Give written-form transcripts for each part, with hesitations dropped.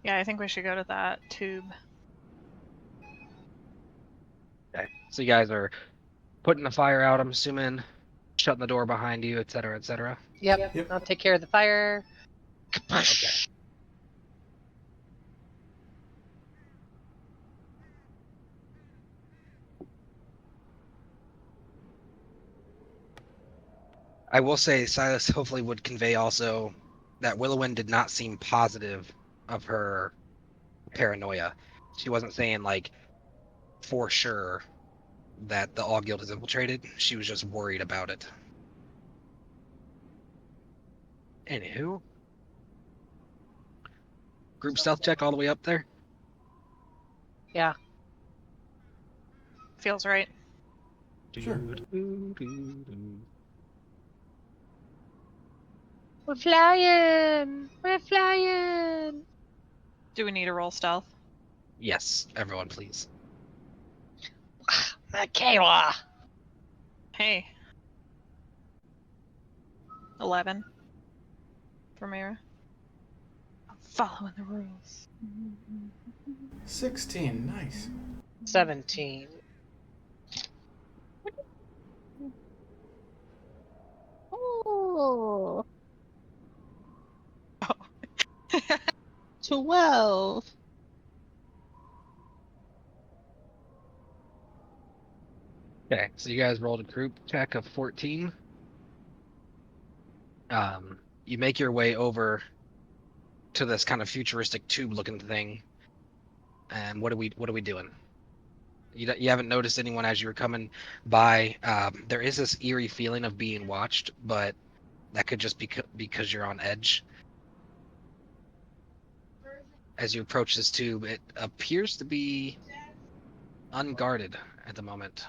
Yeah, I think we should go to that tube. Okay. So you guys are putting the fire out, I'm assuming, shutting the door behind you, etc., etc. Yep. I'll take care of the fire. Okay. I will say Silas hopefully would convey also that Willowin did not seem positive of her paranoia. She wasn't saying like for sure that the All Guild is infiltrated. She was just worried about it. Anywho, group stealth check all the way up there. Yeah. Feels right. Sure. We're flying! We're flying! Do we need to roll stealth? Yes, everyone, please. Michaela! Hey. 11. For Mira. I'm following the rules. 16, nice. 17. Oh. 12. Okay, so you guys rolled a group check of 14. You make your way over to this kind of futuristic tube-looking thing. And what are we doing? You haven't noticed anyone as you were coming by. There is this eerie feeling of being watched, but that could just be because you're on edge. As you approach this tube, it appears to be unguarded at the moment.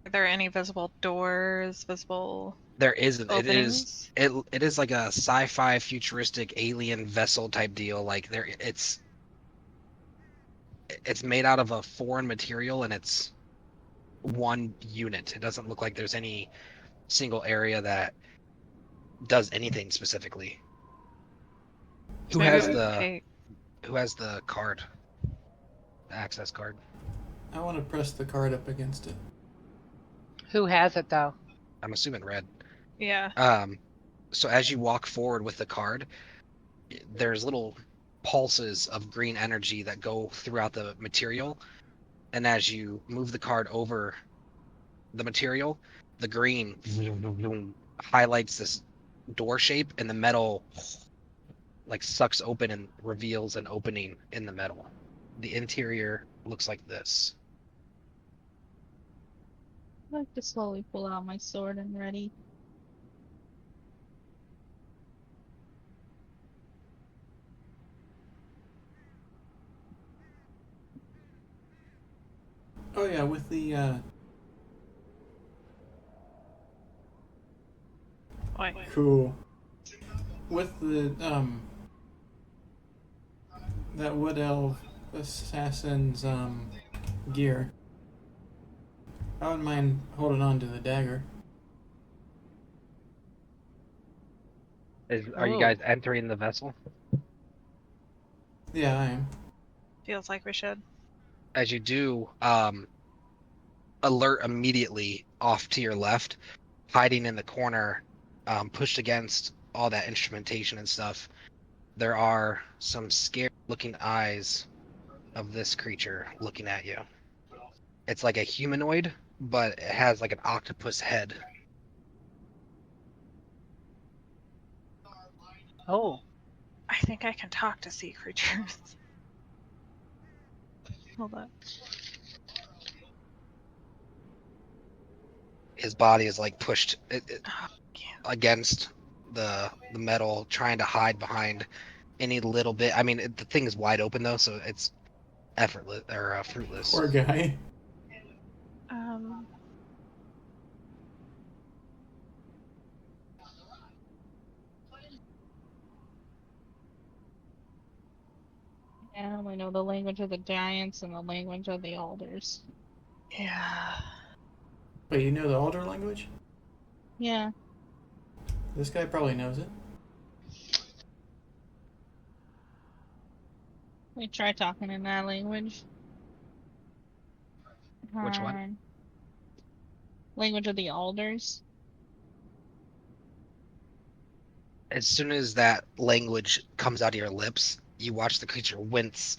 Are there any visible doors, visible There isn't. openings? It is like a sci-fi futuristic alien vessel type deal. Like it's made out of a foreign material and it's one unit. It doesn't look like there's any single area that does anything specifically. Who Maybe has we the take... card? The access card. I want to press the card up against it. Who has it, though? I'm assuming red. Yeah. So as you walk forward with the card, there's little pulses of green energy that go throughout the material, and as you move the card over the material, the green highlights this door shape, and the metal like sucks open and reveals an opening in the metal. The interior looks like this. I like to slowly pull out my sword and ready. Oh yeah, with the Wait. cool. With the that wood elf assassin's gear. I wouldn't mind holding on to the dagger. Are you guys entering the vessel? Yeah, I am. Feels like we should. As you do, alert immediately off to your left, hiding in the corner, pushed against all that instrumentation and stuff. There are some scared looking eyes of this creature looking at you. It's like a humanoid, but it has like an octopus head. Oh. I think I can talk to sea creatures. Hold up. His body is like pushed Oh, against the metal, trying to hide behind any little bit. I mean, the thing is wide open though, so it's effortless or fruitless. Poor guy. Yeah, I know the language of the giants and the language of the alders. Yeah. Wait, you know the Alder language? Yeah. This guy probably knows it. We try talking in that language. Which one? Language of the Alders. As soon as that language comes out of your lips, you watch the creature wince,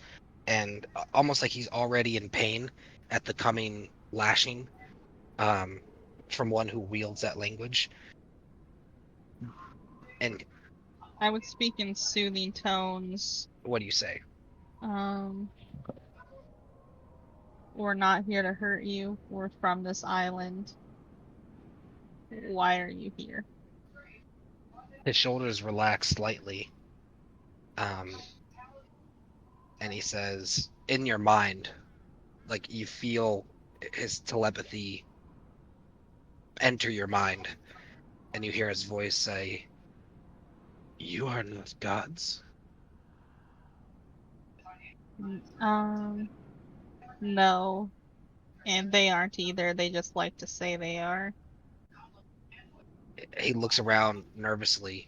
and almost like he's already in pain at the coming lashing um, from one who wields that language. And I would speak in soothing tones. what do you say? Um, we're not here to hurt you. We're from this island. Why are you here? His shoulders relax slightly, and he says, in your mind, like you feel his telepathy enter your mind, and you hear his voice say, "You are not gods." No. And they aren't either. They just like to say they are. He looks around nervously,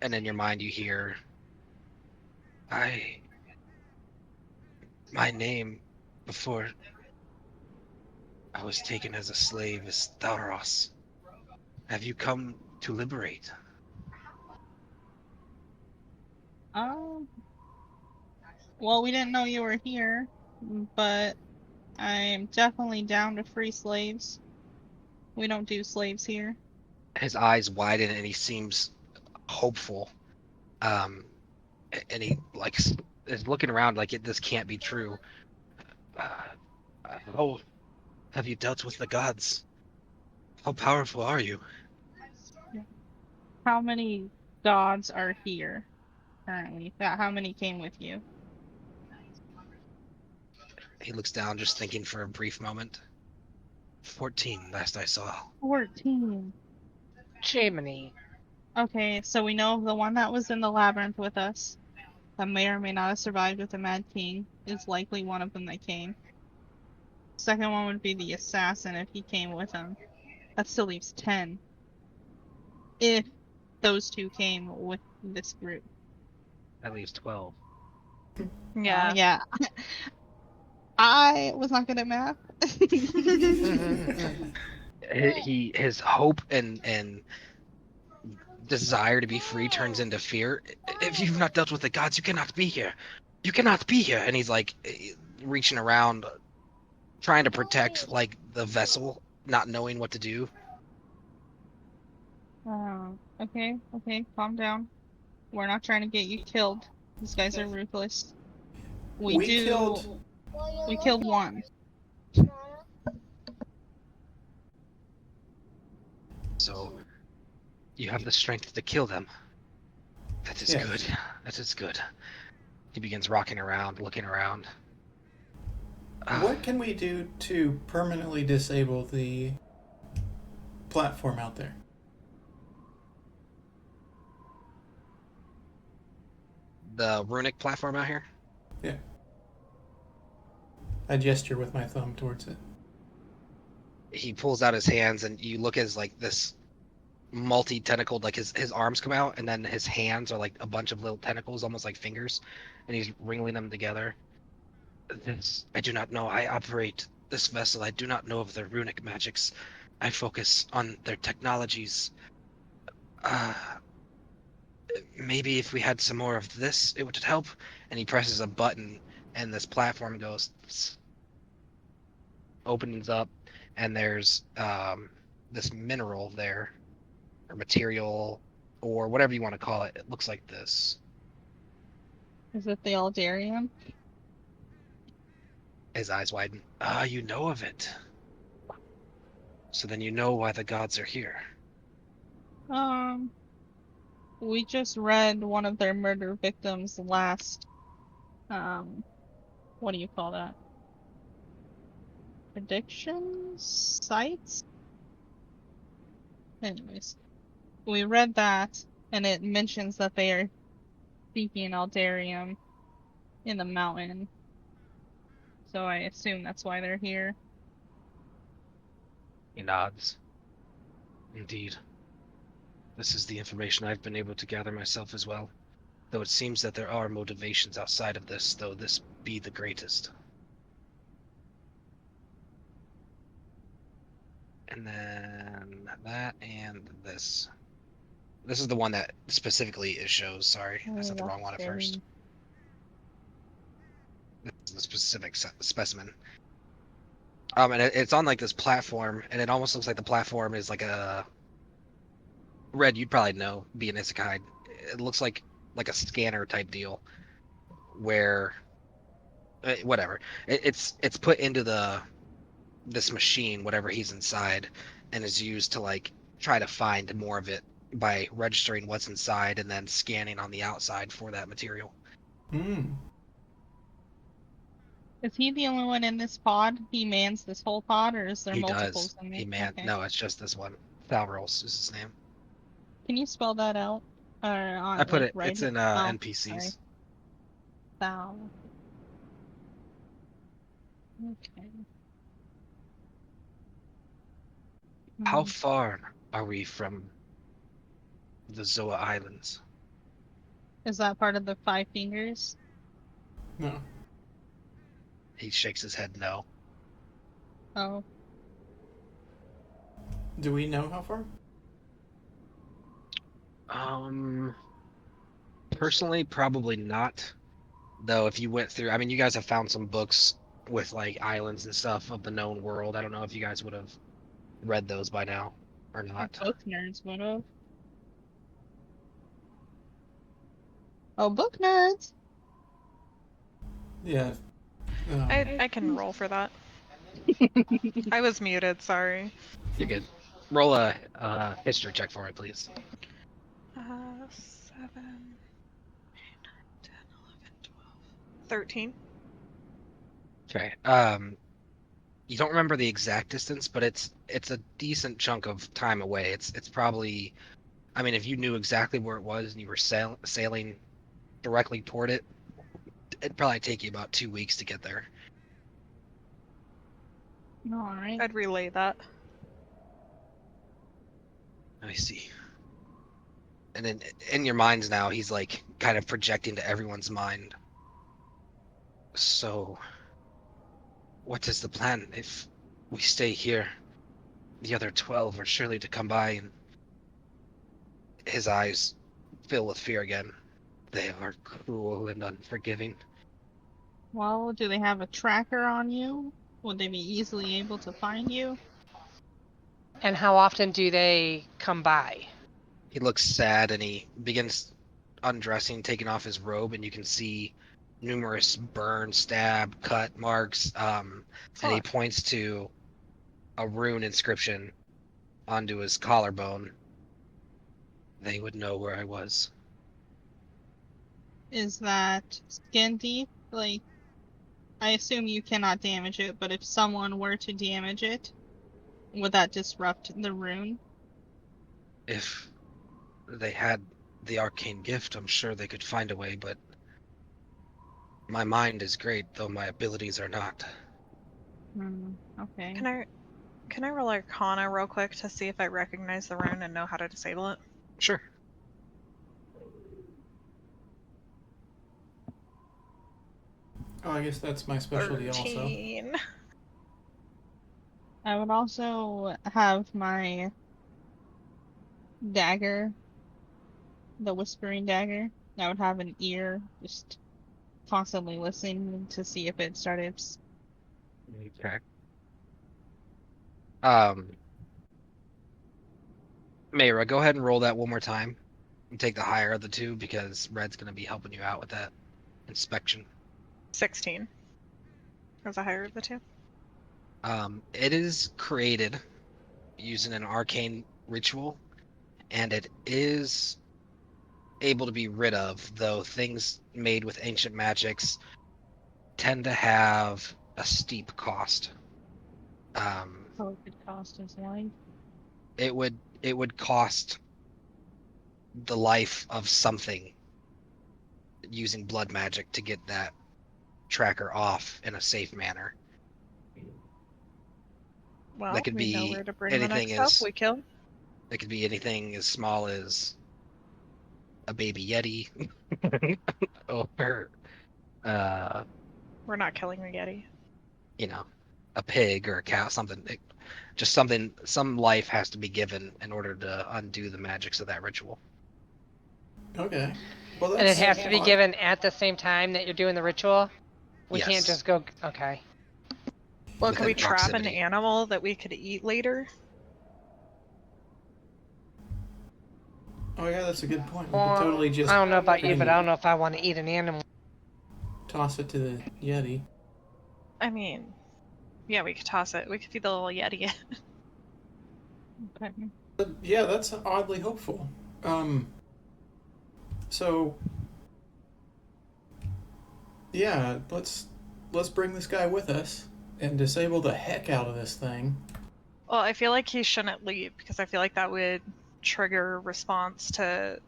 and in your mind you hear, my name before I was taken as a slave is Tharos. Have you come to liberate? Um, well, we didn't know you were here, but I'm definitely down to free slaves. We don't do slaves here. His eyes widen and he seems hopeful. Um, and he like is looking around like this can't be true. How have you dealt with the gods? How powerful are you? How many gods are here currently? How many came with you? He looks down, just thinking for a brief moment. 14, last I saw. 14. Jiminy. Okay, so we know the one that was in the labyrinth with us, that may or may not have survived with the Mad King, is likely one of them that came. Second one would be the assassin if he came with him. That still leaves 10. If those two came with this group. That leaves 12. Yeah. Yeah. I was not good at math. His hope and desire to be free turns into fear. If you've not dealt with the gods, you cannot be here. You cannot be here. And he's like reaching around, trying to protect like the vessel, not knowing what to do. Okay, calm down. We're not trying to get you killed. These guys are ruthless. We We do. killed. We killed one. So you have the strength to kill them. That is Yes. good. That is good. He begins rocking around, looking around. What can we do to permanently disable the platform out there? The runic platform out here? Yeah. I gesture with my thumb towards it. He pulls out his hands, and you look as like this multi-tentacled, like his arms come out, and then his hands are like a bunch of little tentacles, almost like fingers, and he's wringing them together. This, I do not know. I operate this vessel. I do not know of their runic magics. I focus on their technologies. Uh, Maybe if we had some more of this, it would help. And he presses a button, and this platform goes, opens up, and there's this mineral there, or material, or whatever you want to call it. It looks like this. Is it the Aldarium? His eyes widen. Ah, you know of it. So then you know why the gods are here. Um, we just read one of their murder victims' last, what do you call that? Predictions? Sites? Anyways, we read that, and it mentions that they are seeking Aldarium in the mountain. So I assume that's why they're here. He nods. Indeed. This is the information I've been able to gather myself as well. Though it seems that there are motivations outside of this, though this be the greatest. And then that and this. This is the one that specifically it shows. Sorry, I Oh, said the wrong that's one at first. scary. This is the specific specimen. And it's on like this platform, and it almost looks like the platform is like a Red. You'd probably know, being Isekai. It looks like a scanner type deal, where whatever it's put into this machine, whatever he's inside, and is used to like try to find more of it by registering what's inside and then scanning on the outside for that material. Hmm. Is he the only one in this pod? He mans this whole pod, or is there He multiples does. in He there? man. Okay. No, it's just this one. Thalros is his name. Can you spell that out? Or I on put like it. right? It's in Oh, NPCs. sorry. Thou. Okay. How Hmm. far are we from the Zoa Islands? Is that part of the Five Fingers? No. He shakes his head no. Oh, Do we know how far? Personally, probably not. Though, if you went through, I mean, you guys have found some books with like islands and stuff of the known world. I don't know if you guys would have read those by now or our not. book nerds would have. Oh, book nerds! Yeah. I can roll for that. I was muted, sorry. You're good. Roll a history check for it, please. 7, 8, 9, 10, 11, 12, 13. Okay. You don't remember the exact distance, but it's a decent chunk of time away. It's probably, I mean, if you knew exactly where it was and you were sailing directly toward it, it'd probably take you about 2 weeks to get there. Alright. I'd relay that. Let me see. And then in your minds now, he's like kind of projecting to everyone's mind. So, what is the plan if we stay here? The other 12 are surely to come by, and his eyes fill with fear again. They are cruel and unforgiving. Well, do they have a tracker on you? Would they be easily able to find you? And how often do they come by? He looks sad and he begins undressing, taking off his robe, and you can see numerous burn, stab, cut marks. And he Fuck. points to a rune inscription onto his collarbone. They would know where I was. Is that skin deep? Like, I assume you cannot damage it, but if someone were to damage it, would that disrupt the rune? If they had the arcane gift, I'm sure they could find a way, but my mind is great, though my abilities are not. Okay. Can I roll Arcana real quick to see if I recognize the rune and know how to disable it? Sure. Oh, I guess that's my specialty also. 13. I would also have my dagger, the whispering dagger. I would have an ear, just constantly listening to see if it started. Okay. Mayra, go ahead and roll that one more time. And take the higher of the two because Red's going to be helping you out with that inspection. 16. Was the higher of the two? It is created using an arcane ritual, and it is able to be rid of, though things made with ancient magics tend to have a steep cost. How it could cost his life. It would cost the life of something using blood magic to get that tracker off in a safe manner. Well, That could we know be where to bring the anything next elf as we kill. it could be anything as small as a baby yeti, or We're not killing the Yeti. you know, a pig or a cow, something. Just something. Some life has to be given in order to undo the magics of that ritual. Okay. Well, that's And it has to be odd. given at the same time that you're doing the ritual? We can't Yes. just go. Okay. Well, could we Within trap an proximity. animal that we could eat later? Oh yeah, that's a good point. We Well, could totally just I don't know about you, freaking but I don't know if I want to eat an animal. toss it to the Yeti. I mean, yeah, we could toss it. We could feed the little Yeti. Okay. But yeah, that's oddly hopeful. So yeah, let's bring this guy with us and disable the heck out of this thing. Well, I feel like he shouldn't leave because I feel like that would trigger response to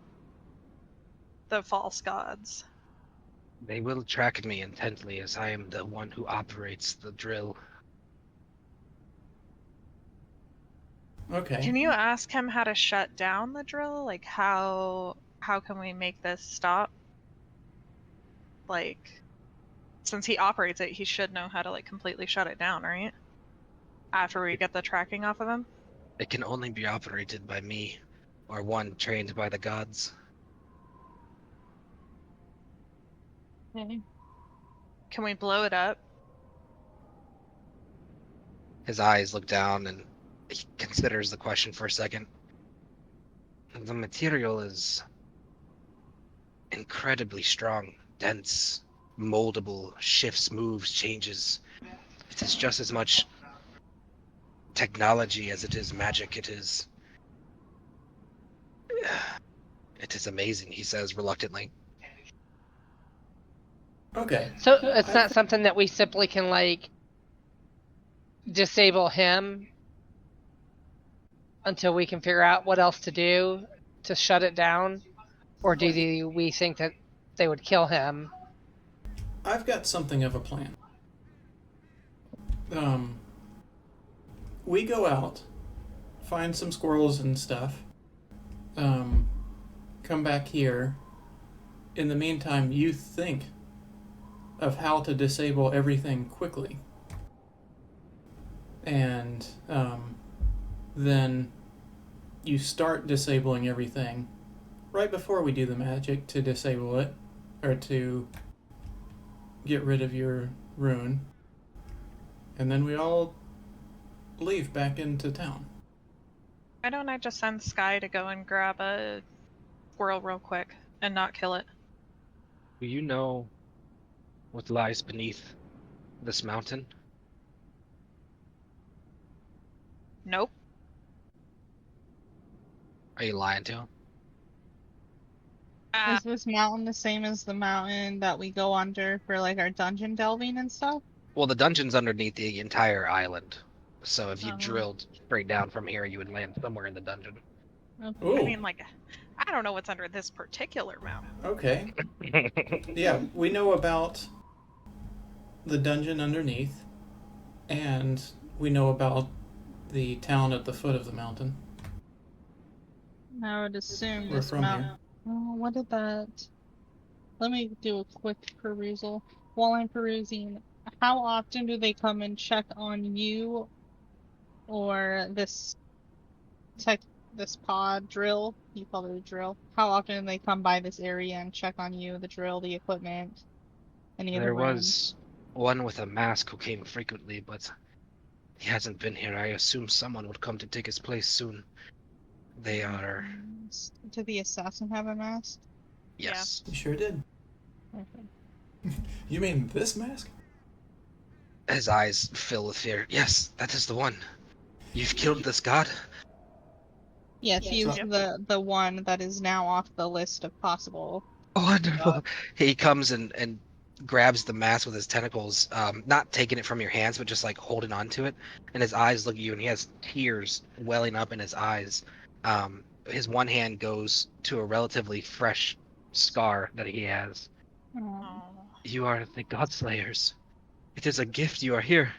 the false gods. They will track me intently as I am the one who operates the drill. Okay. Can you ask him how to shut down the drill? Like how can we make this stop? Like since he operates it, he should know how to like completely shut it down, right? After we get the tracking off of him. It can only be operated by me, or one trained by the gods. Okay. Can we blow it up? His eyes look down and he considers the question for a second. The material is incredibly strong, dense, moldable, shifts, moves, changes. It is just as much technology as it is magic. It is amazing, he says reluctantly. Okay. So it's not something that we simply can, like, disable him until we can figure out what else to do to shut it down? Or do we think that they would kill him? I've got something of a plan. We go out, find some squirrels and stuff, come back here. In the meantime, you think of how to disable everything quickly. And then you start disabling everything right before we do the magic to disable it, or to get rid of your rune. And then we all leave back into town. Why don't I just send Sky to go and grab a squirrel real quick and not kill it? Do you know what lies beneath this mountain? Nope. Are you lying to him? Is this mountain the same as the mountain that we go under for like our dungeon delving and stuff? Well, the dungeon's underneath the entire island. So if you Uh-huh. drilled straight down from here, you would land somewhere in the dungeon. Okay. Ooh, I mean, like, I don't know what's under this particular mountain. okay. Yeah, we know about the dungeon underneath, and we know about the town at the foot of the mountain. I would assume We're this from mountain. here. Oh, what did that? Let me do a quick perusal. While I'm perusing, how often do they come and check on you or this this pod drill? You call it a drill. How often do they come by this area and check on you, the drill, the equipment, any of the There rooms? was one with a mask who came frequently, but he hasn't been here. I assume someone would come to take his place soon. They are... Did the assassin have a mask? Yes. You sure did. Okay. You mean this mask? His eyes fill with fear. Yes, that is the one. You've killed this god? Yes, he's Yep. the one that is now off the list of possible. Wonderful. He comes and grabs the mask with his tentacles, not taking it from your hands, but just like holding onto it. And his eyes look at you, and he has tears welling up in his eyes. His one hand goes to a relatively fresh scar that he has. Oh. You are the Godslayers. It is a gift you are here.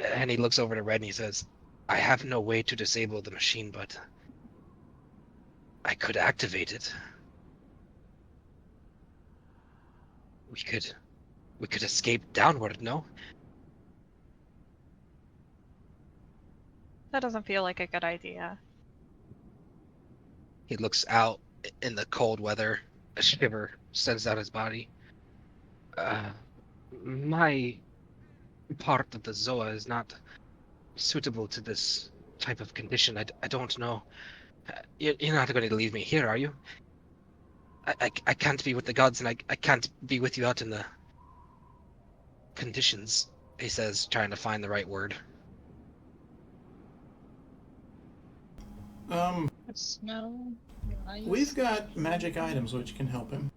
And he looks over to Red and he says, I have no way to disable the machine, but I could activate it. we could escape downward, no? That doesn't feel like a good idea. He looks out in the cold weather. A shiver sends out his body. My part of the Zoa is not suitable to this type of condition. I don't know. You're not going to leave me here, are you? I can't be with the gods, and I can't be with you out in the conditions, he says, trying to find the right word. Snow. Ice. We've got magic items which can help him.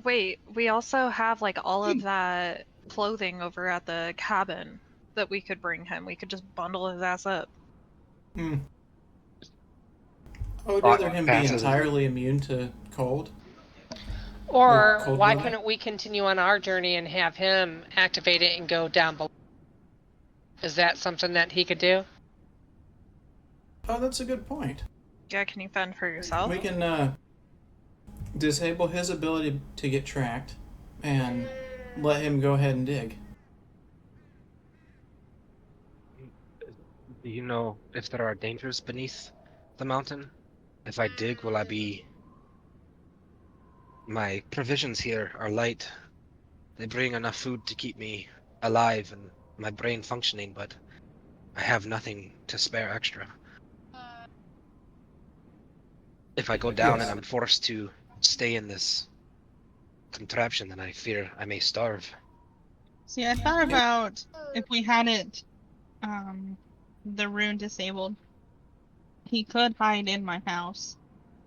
Wait, we also have like all of that clothing over at the cabin that we could bring him. We could just bundle his ass up. I would rather him be entirely immune to cold. Or cold why weather? couldn't we continue on our journey and have him activate it and go down below? Is that something that he could do? Oh, that's a good point. Yeah, can you fend for yourself? We can disable his ability to get tracked and let him go ahead and dig. Do you know if there are dangers beneath the mountain? If I dig, will I be... My provisions here are light. They bring enough food to keep me alive and my brain functioning, but I have nothing to spare extra. If I go down Yes. and I'm forced to stay in this contraption, then I fear I may starve. See, I thought about if we had it, the rune disabled, he could hide in my house.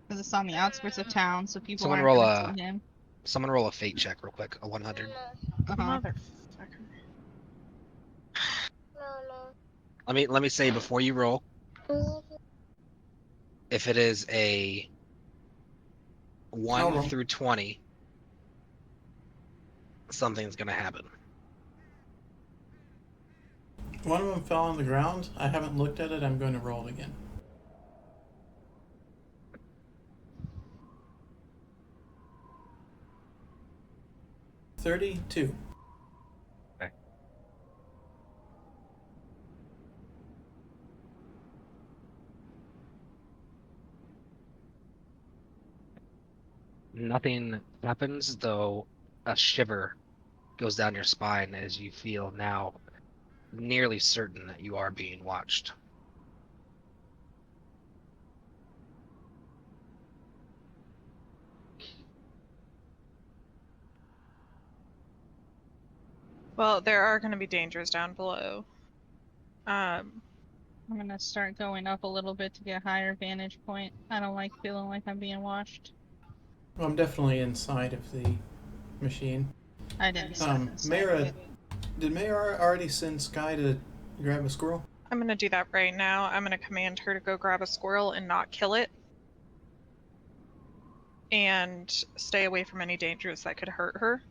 Because it's on the outskirts of town, so people Someone aren't roll gonna see him. Someone roll a fate check real quick, a 100. Motherfucker. Let me say before you roll, if it is a I'll 1 roll. through 20, something's gonna happen. One of them fell on the ground. I haven't looked at it. I'm going to roll it again. $32. Okay. Nothing happens, though a shiver goes down your spine as you feel now nearly certain that you are being watched. Well, there are going to be dangers down below. I'm gonna start going up a little bit to get a higher vantage point. I don't like feeling like I'm being watched. Well, I'm definitely inside of the machine. I didn't step inside Mayra, of it. did Mayra already send Sky to grab a squirrel? I'm going to do that right now. I'm going to command her to go grab a squirrel and not kill it. And stay away from any dangers that could hurt her.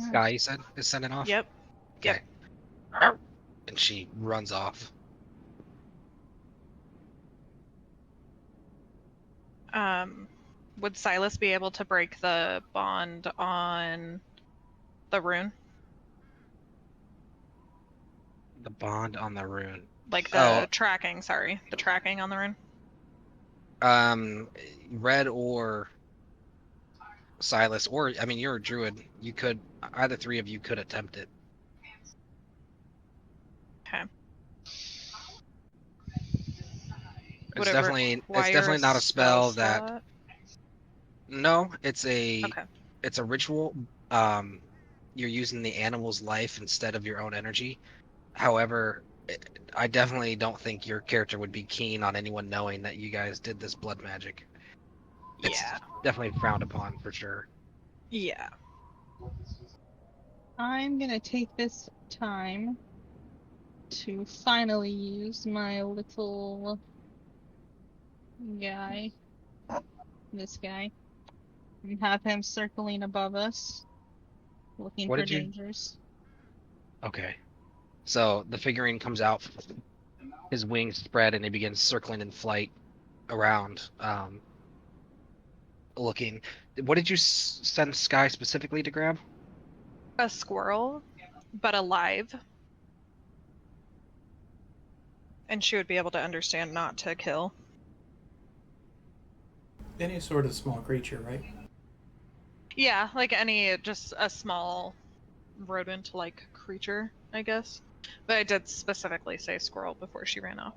Sky, you said, is sending off? Yep. Okay. And she runs off. Would Silas be able to break the bond on the rune? The bond on the rune. Like the tracking, sorry. The tracking on the rune? Red or Silas, or, I mean, you're a druid. You could, either three of you could attempt it. Okay. It's definitely not a spell that. No, it's a ritual. You're using the animal's life instead of your own energy. However, I definitely don't think your character would be keen on anyone knowing that you guys did this blood magic. It's definitely frowned upon for sure. Yeah. I'm gonna take this time to finally use my little guy, this guy, and have him circling above us, looking What for did you- dangers. Okay. So the figurine comes out, his wings spread, and he begins circling in flight around. looking. What did you send Sky specifically to grab? A squirrel, but alive. And she would be able to understand not to kill. Any sort of small creature, right? Yeah, like just a small rodent-like creature, I guess. But I did specifically say squirrel before she ran off.